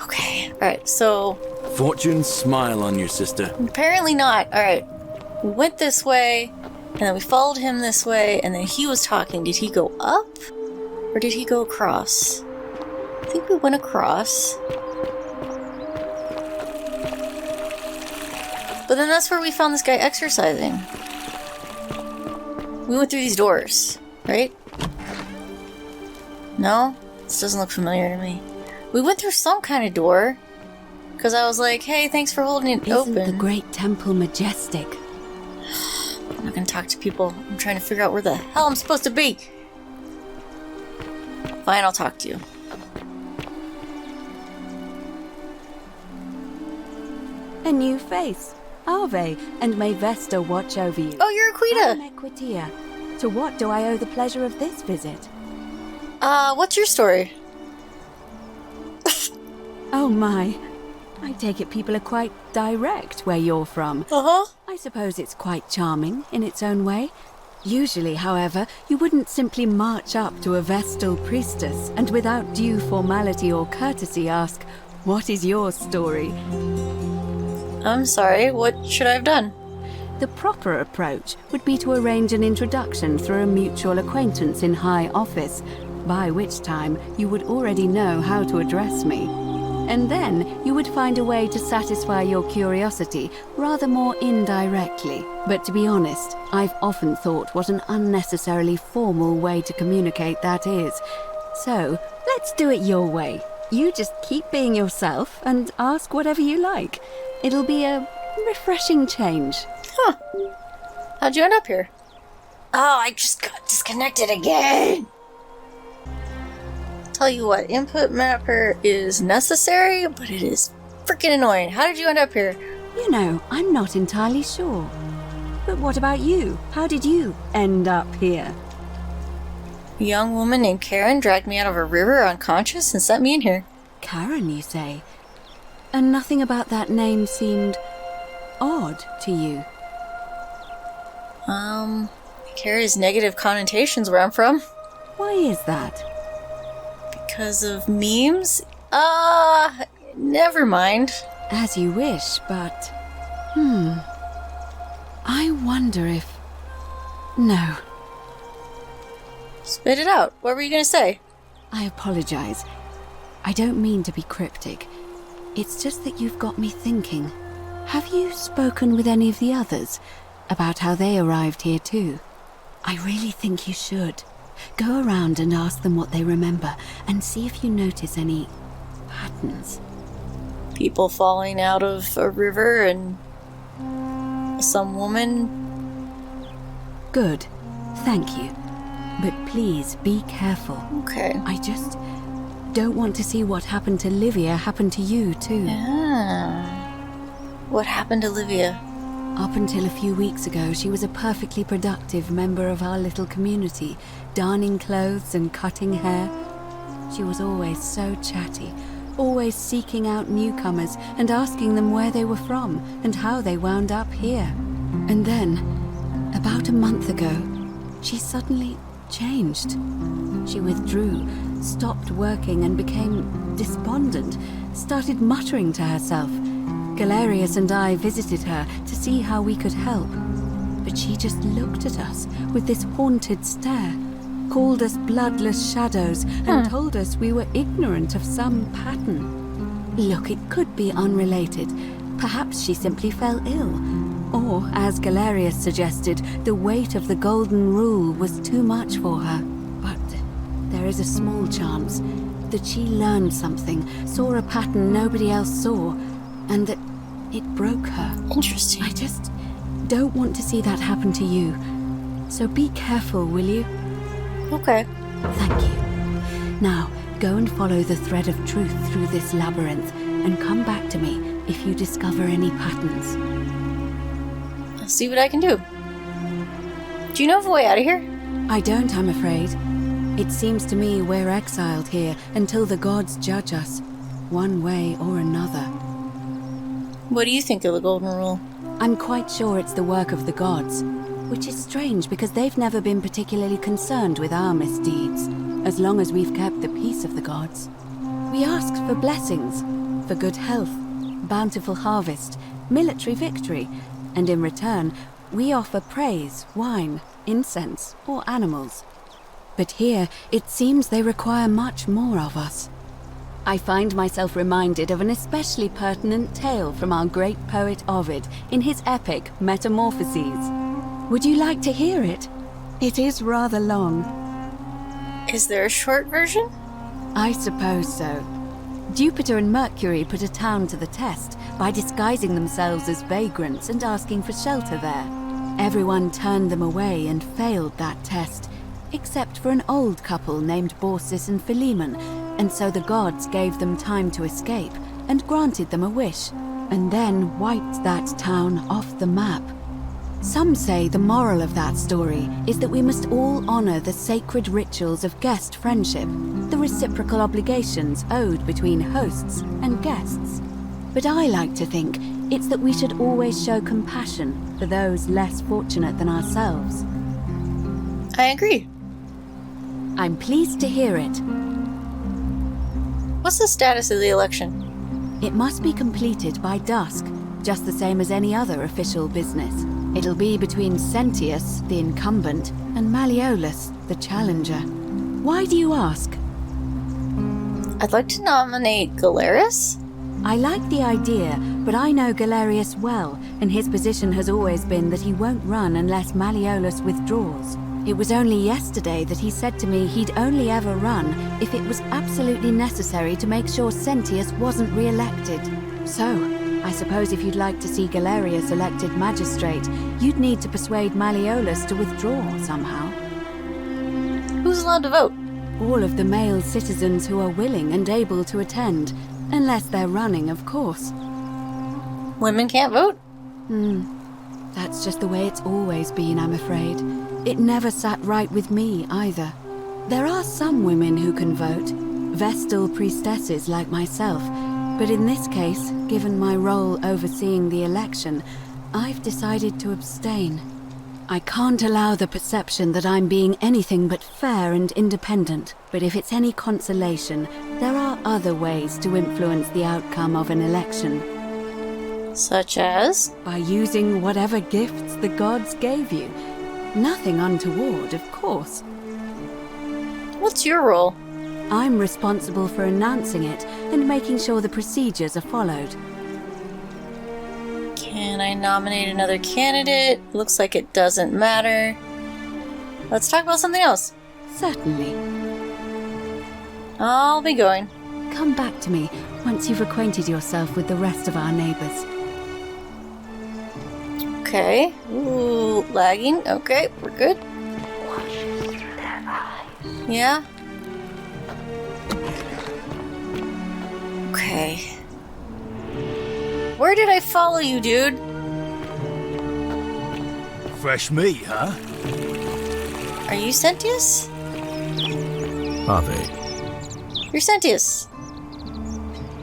Okay, alright, so... Fortune smile on you, sister. Apparently not. Alright. We went this way, and then we followed him this way, and then he was talking. Did he go up? Or did he go across? I think we went across. But then that's where we found this guy exercising. We went through these doors, right? No? This doesn't look familiar to me. We went through some kind of door. Because I was like, hey, thanks for holding it open. Isn't the great temple majestic? I'm not gonna talk to people. I'm trying to figure out where the hell I'm supposed to be. Fine, I'll talk to you. A new face. Ave, and may Vesta watch over you. Oh, you're Equitia! I'm Equitia. To what do I owe the pleasure of this visit? What's your story? Oh my. I take it people are quite direct where you're from. Uh-huh. I suppose it's quite charming in its own way. Usually, however, you wouldn't simply march up to a Vestal priestess and without due formality or courtesy ask, "What is your story?" I'm sorry, what should I have done? The proper approach would be to arrange an introduction through a mutual acquaintance in high office, by which time you would already know how to address me. And then you would find a way to satisfy your curiosity rather more indirectly. But to be honest, I've often thought what an unnecessarily formal way to communicate that is. So, let's do it your way. You just keep being yourself and ask whatever you like. It'll be a refreshing change. Huh. How'd you end up here? Oh, I just got disconnected again! Tell you what, input mapper is necessary, but it is freaking annoying. How did you end up here? You know, I'm not entirely sure. But what about you? How did you end up here? A young woman named Karen dragged me out of a river unconscious and sent me in here. Karen, you say? And nothing about that name seemed odd to you? It carries negative connotations where I'm from. Why is that? Because of memes? Never mind. As you wish, but... I wonder if... No. Spit it out. What were you gonna say? I apologize. I don't mean to be cryptic. It's just that you've got me thinking. Have you spoken with any of the others about how they arrived here too? I really think you should. Go around and ask them what they remember and see if you notice any patterns. People falling out of a river and some woman. Good. Thank you. But please be careful. Okay. I just don't want to see what happened to Livia happen to you too. What happened to Livia? Up until a few weeks ago, she was a perfectly productive member of our little community, darning clothes and cutting hair. She was always so chatty, always seeking out newcomers and asking them where they were from and how they wound up here. And then, about a month ago, she suddenly changed. She withdrew, stopped working and became despondent, started muttering to herself. Galerius and I visited her to see how we could help, but she just looked at us with this haunted stare, called us bloodless shadows, and told us we were ignorant of some pattern. Look, it could be unrelated. Perhaps she simply fell ill. Or, as Galerius suggested, the weight of the golden rule was too much for her. But there is a small chance that she learned something, saw a pattern nobody else saw, and that it broke her. Interesting. I just don't want to see that happen to you. So be careful, will you? Okay. Thank you. Now, go and follow the thread of truth through this labyrinth, and come back to me if you discover any patterns. I'll see what I can do. Do you know of a way out of here? I don't, I'm afraid. It seems to me we're exiled here until the gods judge us, one way or another. What do you think of the Golden Rule? I'm quite sure it's the work of the gods, which is strange because they've never been particularly concerned with our misdeeds, as long as we've kept the peace of the gods. We asked for blessings, for good health, bountiful harvest, military victory, and in return, we offer praise, wine, incense, or animals. But here, it seems they require much more of us. I find myself reminded of an especially pertinent tale from our great poet Ovid in his epic Metamorphoses. Would you like to hear it? It is rather long. Is there a short version? I suppose so. Jupiter and Mercury put a town to the test by disguising themselves as vagrants and asking for shelter there. Everyone turned them away and failed that test, except for an old couple named Baucis and Philemon, and so the gods gave them time to escape and granted them a wish, and then wiped that town off the map. Some say the moral of that story is that we must all honor the sacred rituals of guest friendship, the reciprocal obligations owed between hosts and guests. But I like to think it's that we should always show compassion for those less fortunate than ourselves. I agree. I'm pleased to hear it. What's the status of the election? It must be completed by dusk, just the same as any other official business. It'll be between Sentius, the incumbent, and Malleolus, the challenger. Why do you ask? I'd like to nominate Galerius. I like the idea, but I know Galerius well, and his position has always been that he won't run unless Malleolus withdraws. It was only yesterday that he said to me he'd only ever run if it was absolutely necessary to make sure Sentius wasn't re-elected. So, I suppose if you'd like to see Galerius elected magistrate, you'd need to persuade Malleolus to withdraw somehow. Who's allowed to vote? All of the male citizens who are willing and able to attend, unless they're running, of course. Women can't vote? That's just the way it's always been, I'm afraid. It never sat right with me, either. There are some women who can vote, Vestal priestesses like myself, but in this case, given my role overseeing the election, I've decided to abstain. I can't allow the perception that I'm being anything but fair and independent, but if it's any consolation, there are other ways to influence the outcome of an election. Such as? By using whatever gifts the gods gave you. Nothing untoward, of course. What's your role? I'm responsible for announcing it and making sure the procedures are followed. Can I nominate another candidate? Looks like it doesn't matter. Let's talk about something else. Certainly. I'll be going. Come back to me once you've acquainted yourself with the rest of our neighbors. Okay. Ooh, lagging. Okay, we're good. Yeah? Okay. Where did I follow you, dude? Fresh meat, huh? Are you Sentius? Are they? You're Sentius.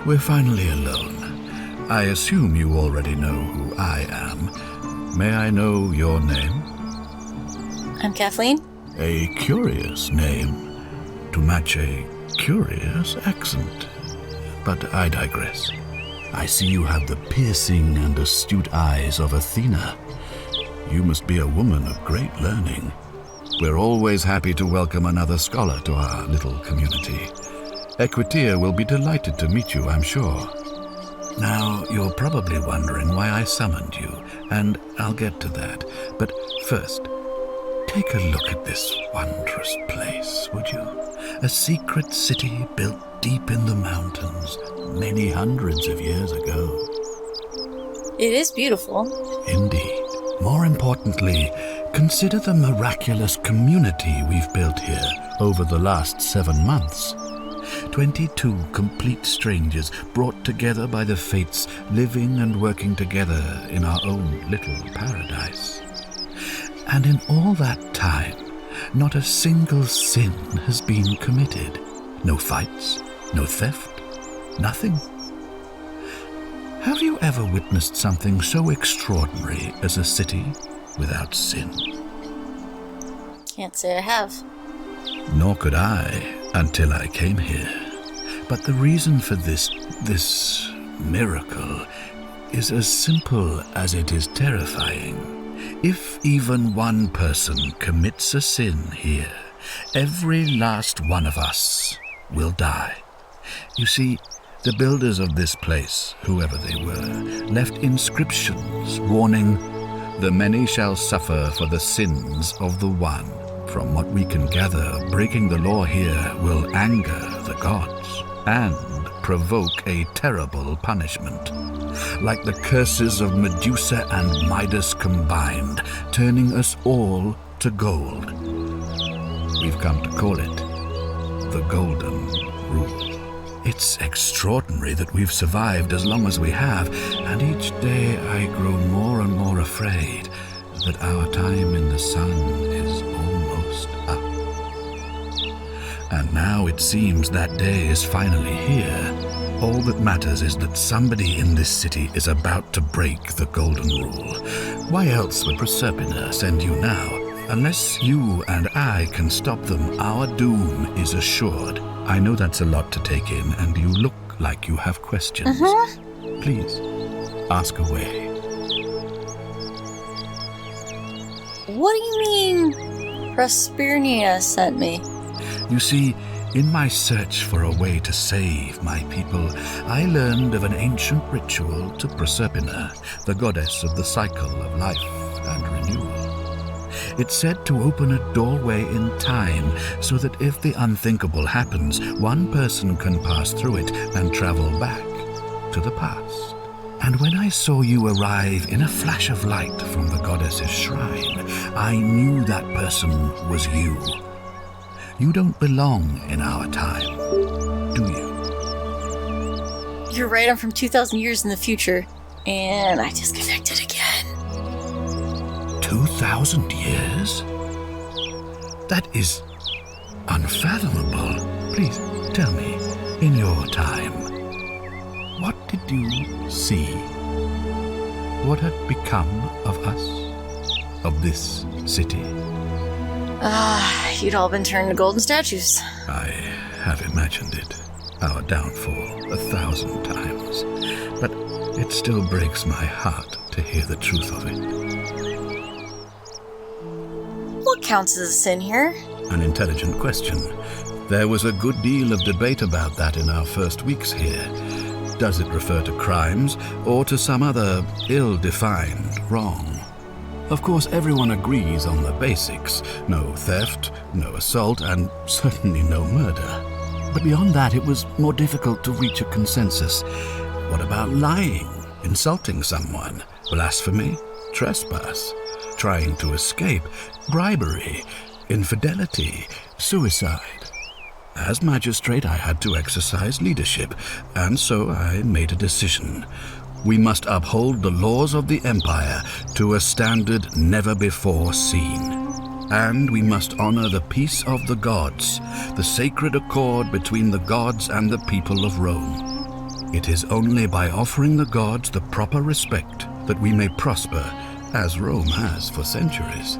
We're finally alone. I assume you already know who I am. May I know your name? I'm Kathleen. A curious name to match a curious accent. But I digress. I see you have the piercing and astute eyes of Athena. You must be a woman of great learning. We're always happy to welcome another scholar to our little community. Equitia will be delighted to meet you, I'm sure. Now, you're probably wondering why I summoned you, and I'll get to that. But first, take a look at this wondrous place, would you? A secret city built deep in the mountains, many hundreds of years ago. It is beautiful. Indeed. More importantly, consider the miraculous community we've built here over the last 7 months. 22 complete strangers brought together by the fates, living and working together in our own little paradise. And in all that time, not a single sin has been committed. No fights, no theft, nothing. Have you ever witnessed something so extraordinary as a city without sin? Can't say I have. Nor could I until I came here. But the reason for this miracle is as simple as it is terrifying. If even one person commits a sin here, every last one of us will die. You see, the builders of this place, whoever they were, left inscriptions warning, "The many shall suffer for the sins of the one." From what we can gather, breaking the law here will anger the gods and provoke a terrible punishment. Like the curses of Medusa and Midas combined, turning us all to gold. We've come to call it the Golden Rule. It's extraordinary that we've survived as long as we have, and each day I grow more and more afraid that our time in the sun is almost up. And now it seems that day is finally here. All that matters is that somebody in this city is about to break the Golden Rule. Why else would Proserpina send you now? Unless you and I can stop them, our doom is assured. I know that's a lot to take in, and you look like you have questions. Please, ask away. What do you mean Proserpina sent me? You see, in my search for a way to save my people, I learned of an ancient ritual to Proserpina, the goddess of the cycle of life and renewal. It's said to open a doorway in time so that if the unthinkable happens, one person can pass through it and travel back to the past. And when I saw you arrive in a flash of light from the goddess's shrine, I knew that person was you. You don't belong in our time, do you? You're right, I'm from 2,000 years in the future, and I disconnected again. 2,000 years? That is unfathomable. Please tell me, in your time, what did you see? What had become of us? Of this city? You'd all been turned to golden statues. I have imagined it, our downfall, 1,000 times. But it still breaks my heart to hear the truth of it. What counts as a sin here? An intelligent question. There was a good deal of debate about that in our first weeks here. Does it refer to crimes or to some other ill-defined wrong? Of course, everyone agrees on the basics. No theft, no assault, and certainly no murder. But beyond that, it was more difficult to reach a consensus. What about lying, insulting someone, blasphemy, trespass, trying to escape, bribery, infidelity, suicide? As magistrate, I had to exercise leadership, and so I made a decision. We must uphold the laws of the Empire to a standard never before seen. And we must honor the peace of the gods, the sacred accord between the gods and the people of Rome. It is only by offering the gods the proper respect that we may prosper, as Rome has for centuries.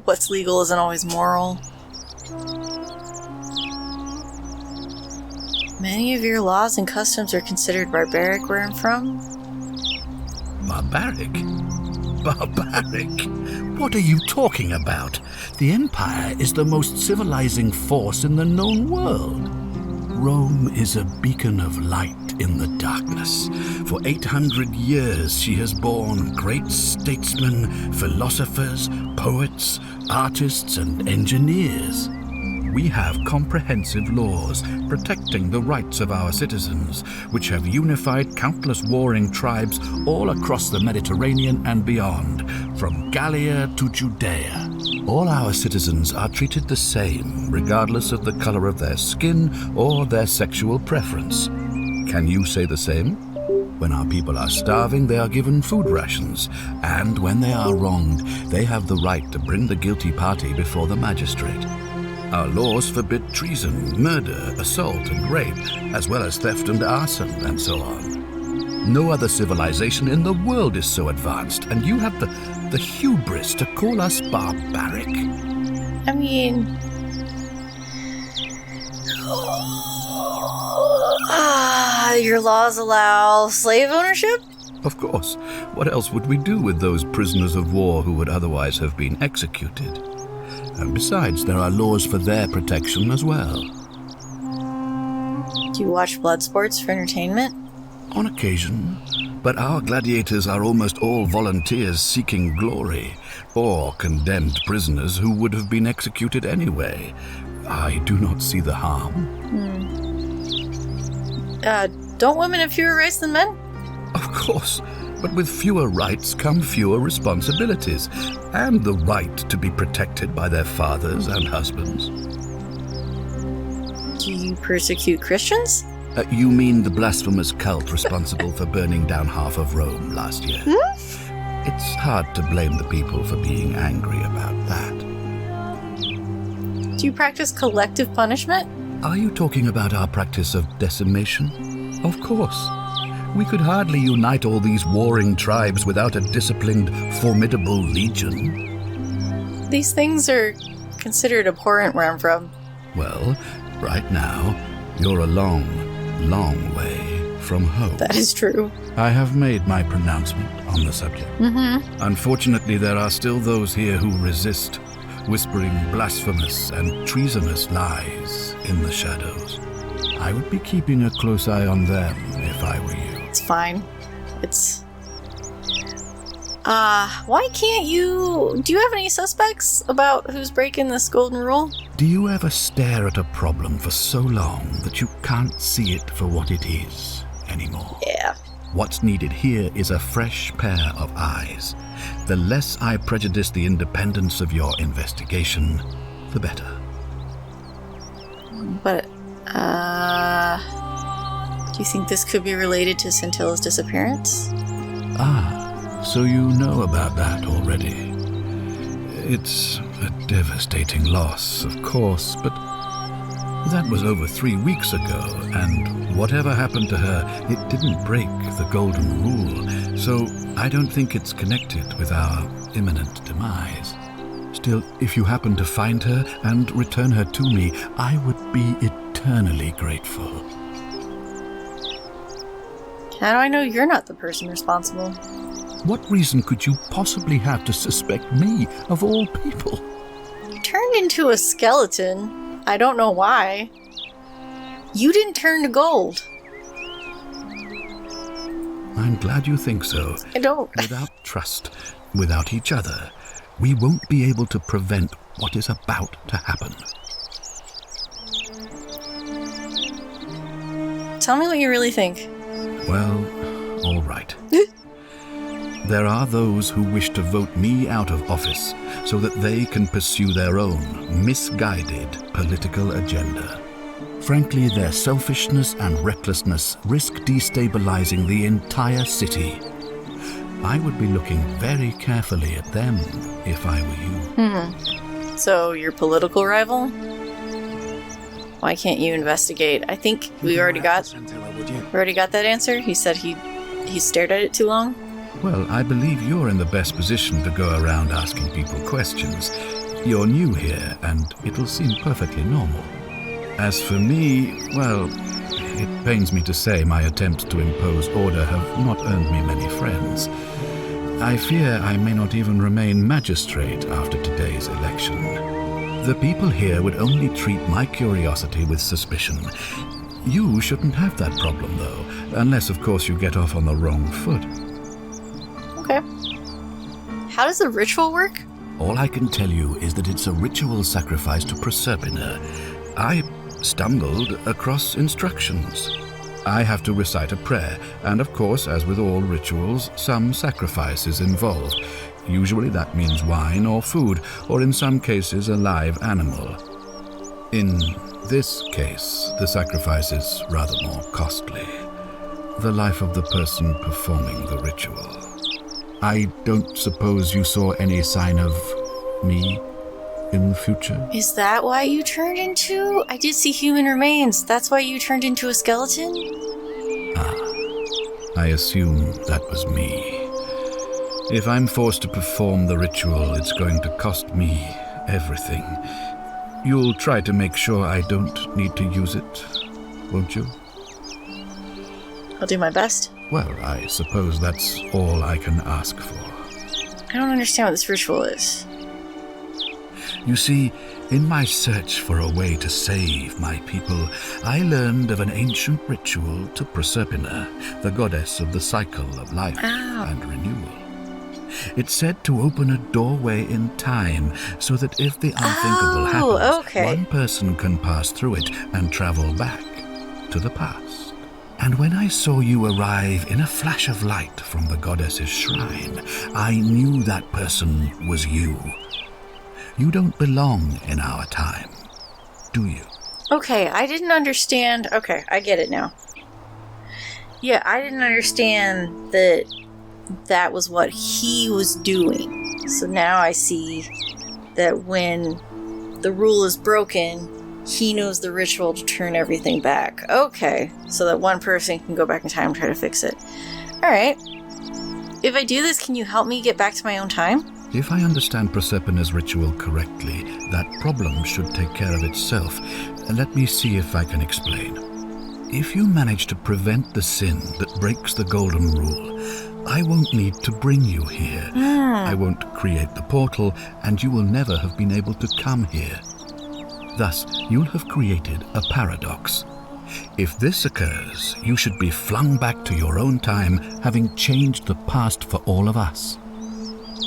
What's legal isn't always moral. Many of your laws and customs are considered barbaric where I'm from. Barbaric? Barbaric? What are you talking about? The Empire is the most civilizing force in the known world. Rome is a beacon of light in the darkness. For 800 years she has borne great statesmen, philosophers, poets, artists, and engineers. We have comprehensive laws protecting the rights of our citizens, which have unified countless warring tribes all across the Mediterranean and beyond, from Gallia to Judea. All our citizens are treated the same, regardless of the color of their skin or their sexual preference. Can you say the same? When our people are starving, they are given food rations, and when they are wronged, they have the right to bring the guilty party before the magistrate. Our laws forbid treason, murder, assault, and rape, as well as theft and arson, and so on. No other civilization in the world is so advanced, and you have the hubris to call us barbaric. I mean, Your laws allow slave ownership? Of course. What else would we do with those prisoners of war who would otherwise have been executed? And besides, there are laws for their protection as well. Do you watch blood sports for entertainment? On occasion. But our gladiators are almost all volunteers seeking glory, or condemned prisoners who would have been executed anyway. I do not see the harm. Don't women have fewer rights than men? Of course, but with fewer rights come fewer responsibilities, and the right to be protected by their fathers and husbands. Do you persecute Christians? You mean the blasphemous cult responsible for burning down half of Rome last year? It's hard to blame the people for being angry about that. Do you practice collective punishment? Are you talking about our practice of decimation? Of course. We could hardly unite all these warring tribes without a disciplined, formidable legion. These things are considered abhorrent where I'm from. Well, right now, you're a long, long way from home. That is true. I have made my pronouncement on the subject. Unfortunately, there are still those here who resist, whispering blasphemous and treasonous lies in the shadows. I would be keeping a close eye on them if I were you. It's fine. It's... why can't you... Do you have any suspects about who's breaking this golden rule? Do you ever stare at a problem for so long that you can't see it for what it is anymore? Yeah. What's needed here is a fresh pair of eyes. The less I prejudice the independence of your investigation, the better. But, do you think this could be related to Sentilla's disappearance? So you know about that already. It's a devastating loss, of course, but that was over 3 weeks ago, and whatever happened to her, it didn't break the golden rule, so I don't think it's connected with our imminent demise. Still, if you happen to find her and return her to me, I would be eternally grateful. How do I know you're not the person responsible? What reason could you possibly have to suspect me, of all people? You turned into a skeleton. I don't know why. You didn't turn to gold. I'm glad you think so. I don't. Without trust, without each other, we won't be able to prevent what is about to happen. Tell me what you really think. Well, all right. There are those who wish to vote me out of office so that they can pursue their own misguided political agenda. Frankly, their selfishness and recklessness risk destabilizing the entire city. I would be looking very carefully at them if I were you. So, your political rival? Why can't you investigate? I think we already got that answer. He said he stared at it too long. Well, I believe you're in the best position to go around asking people questions. You're new here, and it'll seem perfectly normal. As for me, well, it pains me to say my attempts to impose order have not earned me many friends. I fear I may not even remain magistrate after today's election. The people here would only treat my curiosity with suspicion. You shouldn't have that problem, though, unless, of course, you get off on the wrong foot. Okay. How does the ritual work? All I can tell you is that it's a ritual sacrifice to Proserpina. I stumbled across instructions. I have to recite a prayer, and of course, as with all rituals, some sacrifice is involved. Usually that means wine or food, or in some cases a live animal. In this case, the sacrifice is rather more costly. The life of the person performing the ritual. I don't suppose you saw any sign of me in the future? Is that why you turned into... I did see human remains. That's why you turned into a skeleton? I assume that was me. If I'm forced to perform the ritual, it's going to cost me everything. You'll try to make sure I don't need to use it, won't you? I'll do my best. Well, I suppose that's all I can ask for. I don't understand what this ritual is. You see, in my search for a way to save my people, I learned of an ancient ritual to Proserpina, the goddess of the cycle of life and renewal. It's said to open a doorway in time so that if the unthinkable happens, one person can pass through it and travel back to the past. And when I saw you arrive in a flash of light from the goddess's shrine, I knew that person was you. You don't belong in our time, do you? Okay, I didn't understand. Okay, I get it now. Yeah, I didn't understand that was what he was doing. So now I see that when the rule is broken, he knows the ritual to turn everything back. Okay, so that one person can go back in time and try to fix it. Alright. If I do this, can you help me get back to my own time? If I understand Proserpina's ritual correctly, that problem should take care of itself. Let me see if I can explain. If you manage to prevent the sin that breaks the golden rule, I won't need to bring you here. I won't create the portal, and you will never have been able to come here. Thus, you'll have created a paradox. If this occurs, you should be flung back to your own time, having changed the past for all of us.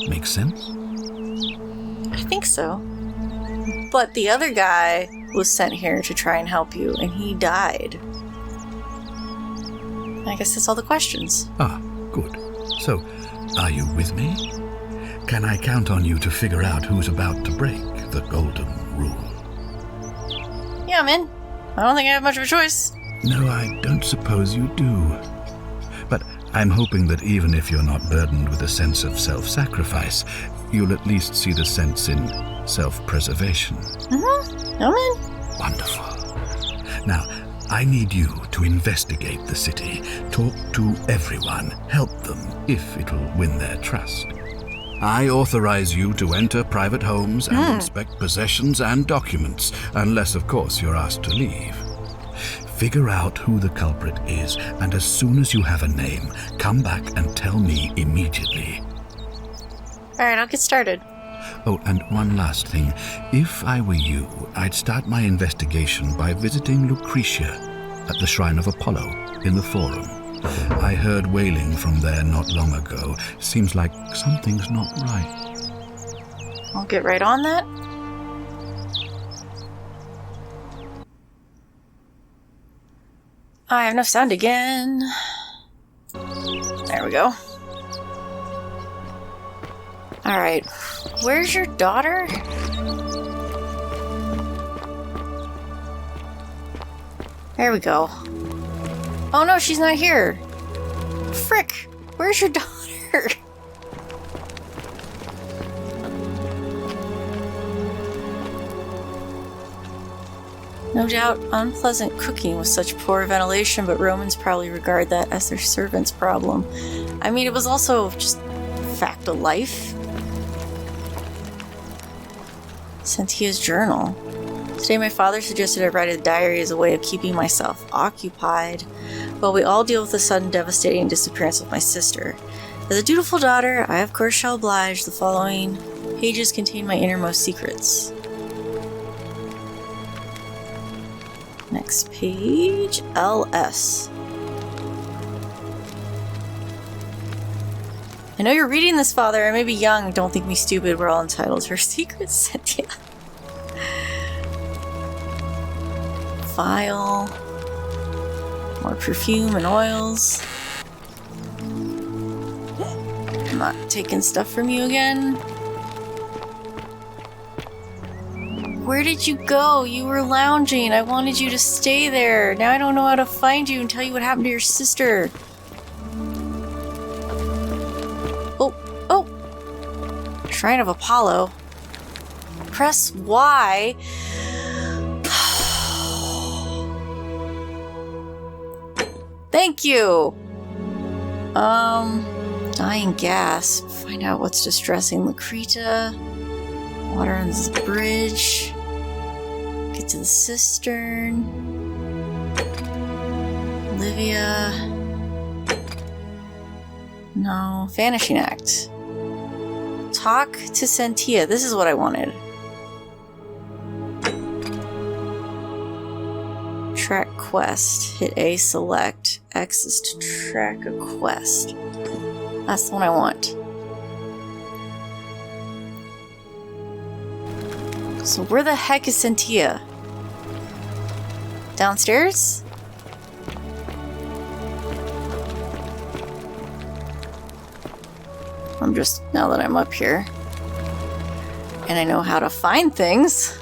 Make sense? I think so. But the other guy was sent here to try and help you, and he died. I guess that's all the questions. Ah, good. So, are you with me? Can I count on you to figure out who's about to break the golden rule? Yeah, I'm in. I don't think I have much of a choice. No, I don't suppose you do. But I'm hoping that even if you're not burdened with a sense of self-sacrifice, you'll at least see the sense in self-preservation. Mm-hmm. I'm in. Wonderful. Now, I need you to investigate the city, talk to everyone, help them if it'll win their trust. I authorize you to enter private homes and inspect possessions and documents, unless, of course, you're asked to leave. Figure out who the culprit is, and as soon as you have a name, come back and tell me immediately. Alright, I'll get started. Oh, and one last thing. If I were you, I'd start my investigation by visiting Lucretia at the Shrine of Apollo in the Forum. I heard wailing from there not long ago. Seems like something's not right. I'll get right on that. I have enough sound again. There we go. Alright. Where's your daughter? There we go. Oh no, she's not here. Frick! Where's your daughter? No doubt unpleasant cooking with such poor ventilation, but Romans probably regard that as their servant's problem. I mean, it was also just fact of life. Sentius' journal. Today my father suggested I write a diary as a way of keeping myself occupied while we all deal with the sudden devastating disappearance of my sister. As a dutiful daughter, I of course shall oblige. The following pages contain my innermost secrets. Next page, LS. I know you're reading this, Father. I may be young. Don't think me stupid. We're all entitled to our secrets, Cynthia. File. More perfume and oils. I'm not taking stuff from you again. Where did you go? You were lounging. I wanted you to stay there. Now I don't know how to find you and tell you what happened to your sister. Oh! Shrine of Apollo. Press Y. Thank you! Dying gas. Find out what's distressing Lucretia. Water on this bridge. Get to the cistern. Olivia. No. Vanishing Act. Talk to Sentia. This is what I wanted. Track quest. Hit A, select. X is to track a quest. That's the one I want. So where the heck is Sentia? Downstairs? I'm just, now that I'm up here, and I know how to find things.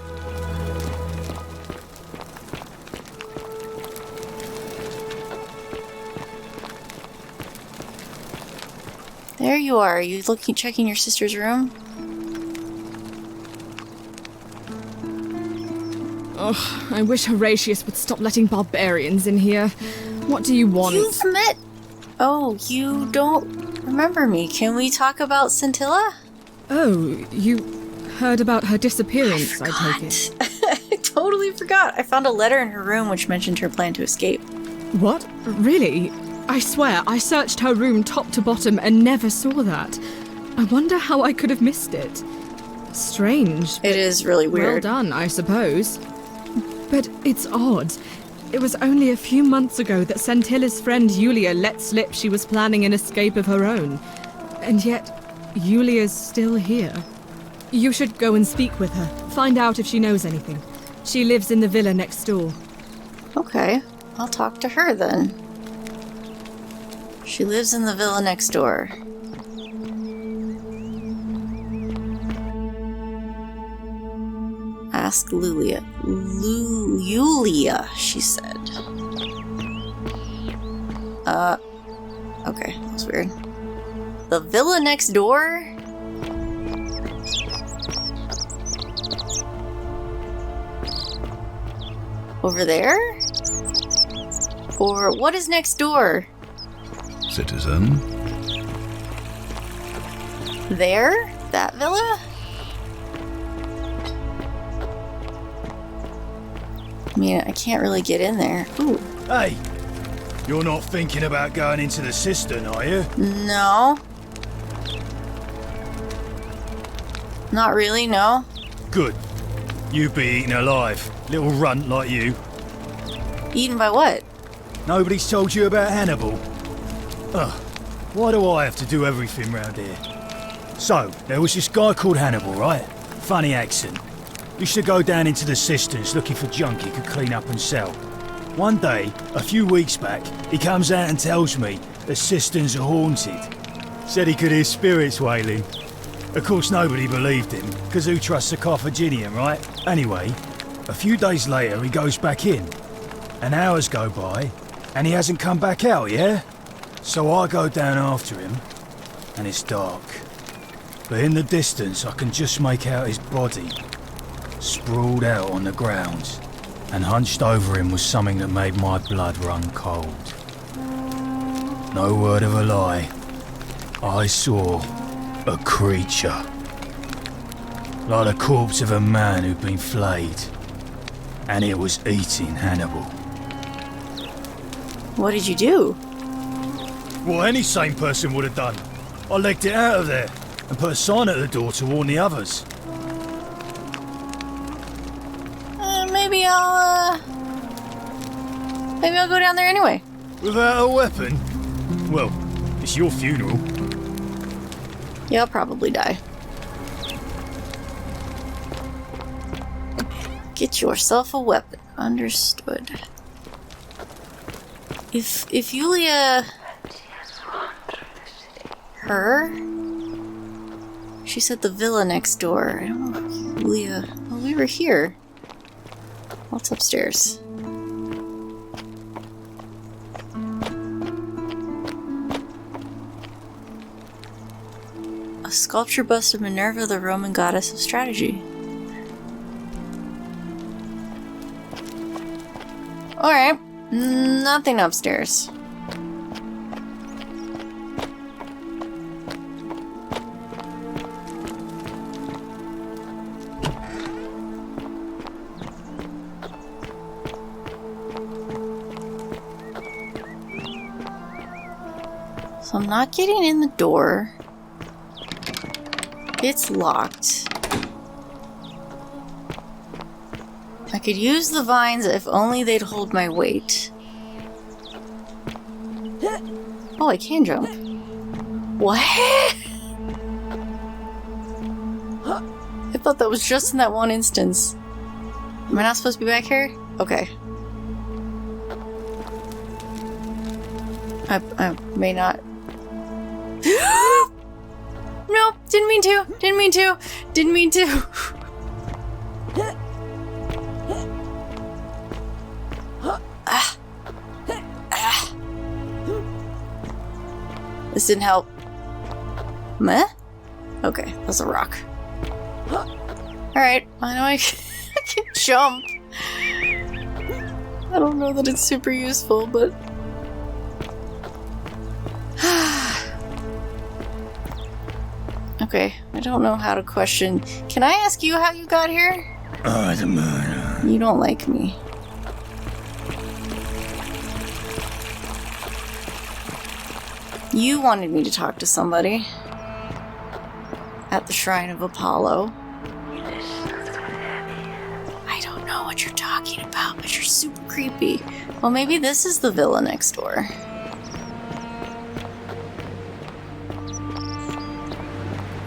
There you are. Are you looking, checking your sister's room? Ugh, I wish Horatius would stop letting barbarians in here. What do you want? You've met... Oh, you don't remember me. Can we talk about Scintilla? Oh, you heard about her disappearance, I take it. I totally forgot. I found a letter in her room which mentioned her plan to escape. What? Really? I swear, I searched her room top to bottom and never saw that. I wonder how I could have missed it. Strange. It is really weird. Well done, I suppose. But it's odd. It was only a few months ago that Sentilla's friend Yulia let slip she was planning an escape of her own. And yet, Yulia's still here. You should go and speak with her. Find out if she knows anything. She lives in the villa next door. Okay, I'll talk to her then. She lives in the villa next door. Ask Lulia. Yulia, she said. Okay, that was weird. The villa next door? Over there? Or what is next door? Citizen. There? That villa? I mean, I can't really get in there. Ooh. Hey, you're not thinking about going into the cistern, are you? No. Not really, no. Good. You'd be eaten alive. Little runt like you. Eaten by what? Nobody's told you about Hannibal. Ugh. Why do I have to do everything round here? So, there was this guy called Hannibal, right? Funny accent. Used to go down into the cisterns looking for junk he could clean up and sell. One day, a few weeks back, he comes out and tells me the cisterns are haunted. Said he could hear spirits wailing. Of course, nobody believed him, because who trusts a Carthaginian, right? Anyway, a few days later, he goes back in. And hours go by, and he hasn't come back out, yeah? So I go down after him, and it's dark. But in the distance, I can just make out his body, sprawled out on the ground, and hunched over him was something that made my blood run cold. No word of a lie, I saw a creature. Like the corpse of a man who'd been flayed, and it was eating Hannibal. What did you do? What any sane person would have done. I legged it out of there and put a sign at the door to warn the others. Maybe I'll go down there anyway. Without a weapon? Well, it's your funeral. Yeah, I'll probably die. Get yourself a weapon. Understood. If Yulia... Her? She said the villa next door. I don't know if Yulia... Well, we were here. What's upstairs? A sculpture bust of Minerva, the Roman goddess of strategy. Alright, nothing upstairs. So I'm not getting in the door. It's locked. I could use the vines if only they'd hold my weight. Oh, I can jump. What? I thought that was just in that one instance. Am I not supposed to be back here? Okay. I may not. Nope, didn't mean to. Didn't mean to. Didn't mean to. This didn't help. Meh? Okay, that's a rock. Alright, I know I can jump. I don't know that it's super useful, but... Okay, I don't know how to question. Can I ask you how you got here? The murder. You don't like me. You wanted me to talk to somebody. At the Shrine of Apollo. I don't know what you're talking about, but you're super creepy. Well, maybe this is the villa next door.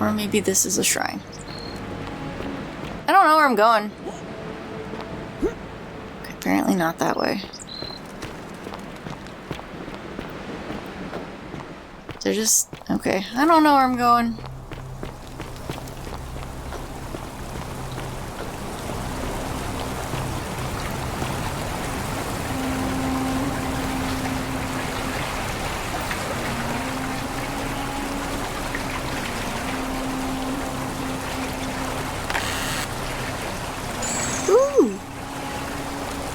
Or maybe this is a shrine. I don't know where I'm going. Okay, apparently not that way. They're just... Okay, I don't know where I'm going.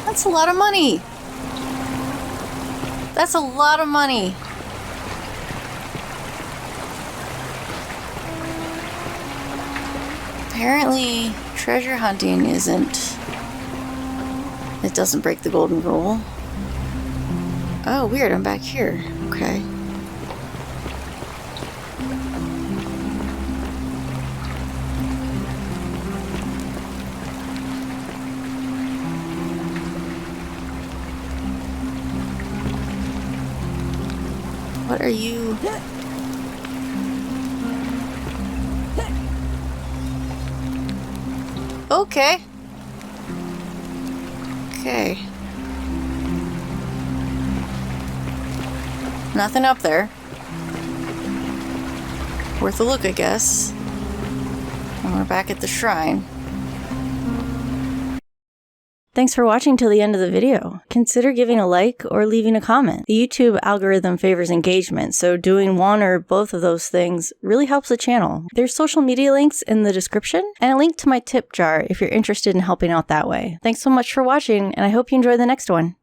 That's a lot of money. That's a lot of money. Apparently, treasure hunting isn't... It doesn't break the golden rule. Oh, weird, I'm back here. Okay. What are you? Okay. Okay. Nothing up there. Worth a look, I guess. And we're back at the shrine. Thanks for watching till the end of the video. Consider giving a like or leaving a comment. The YouTube algorithm favors engagement, so doing one or both of those things really helps the channel. There's social media links in the description and a link to my tip jar if you're interested in helping out that way. Thanks so much for watching, and I hope you enjoy the next one.